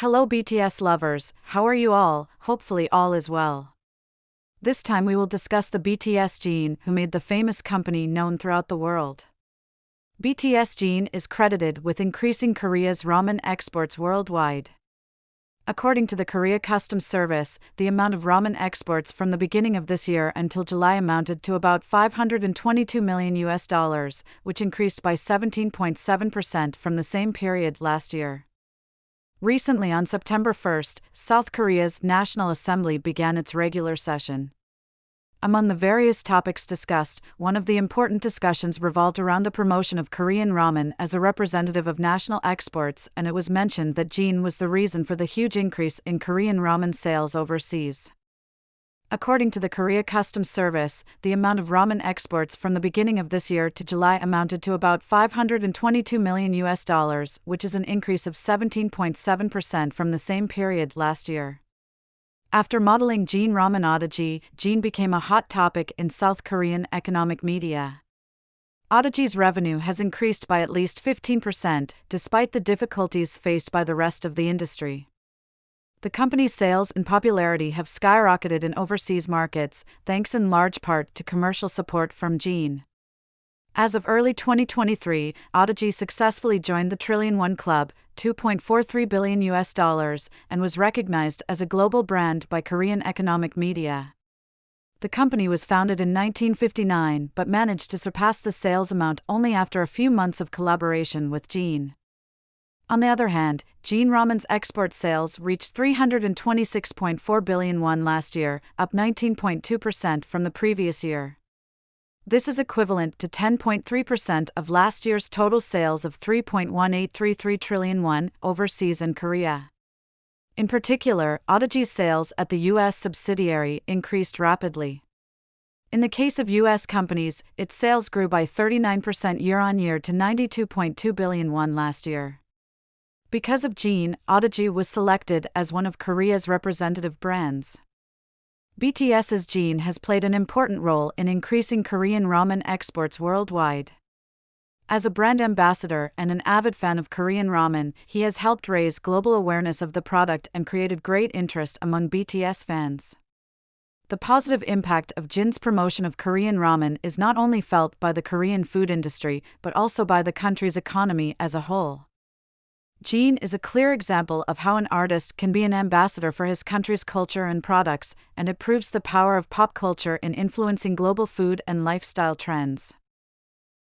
Hello BTS lovers, how are you all? Hopefully all is well. This time we will discuss the BTS Jin, who made the famous company known throughout the world. BTS Jin is credited with increasing Korea's ramen exports worldwide. According to the Korea Customs Service, the amount of ramen exports from the beginning of this year until July amounted to about $522 million, which increased by 17.7% from the same period last year. Recently, on September 1st, South Korea's National Assembly began its regular session. Among the various topics discussed, one of the important discussions revolved around the promotion of Korean ramen as a representative of national exports, and it was mentioned that Jin was the reason for the huge increase in Korean ramen sales overseas. According to the Korea Customs Service, the amount of ramen exports from the beginning of this year to July amounted to about $522 million, which is an increase of 17.7% from the same period last year. After modeling Jin ramen Odaji, Jin became a hot topic in South Korean economic media. Odaji's revenue has increased by at least 15%, despite the difficulties faced by the rest of the industry. The company's sales and popularity have skyrocketed in overseas markets, thanks in large part to commercial support from Jin. As of early 2023, Odaji successfully joined the Trillion One Club, $2.43 billion, and was recognized as a global brand by Korean economic media. The company was founded in 1959 but managed to surpass the sales amount only after a few months of collaboration with Jin. On the other hand, Jin Ramen's export sales reached 326.4 billion won last year, up 19.2% from the previous year. This is equivalent to 10.3% of last year's total sales of 3.1833 trillion won overseas and Korea. In particular, Odaji's sales at the U.S. subsidiary increased rapidly. In the case of U.S. companies, its sales grew by 39% year-on-year to 92.2 billion won last year. Because of Jin, Odaji was selected as one of Korea's representative brands. BTS's Jin has played an important role in increasing Korean ramen exports worldwide. As a brand ambassador and an avid fan of Korean ramen, he has helped raise global awareness of the product and created great interest among BTS fans. The positive impact of Jin's promotion of Korean ramen is not only felt by the Korean food industry but also by the country's economy as a whole. Jin is a clear example of how an artist can be an ambassador for his country's culture and products, and it proves the power of pop culture in influencing global food and lifestyle trends.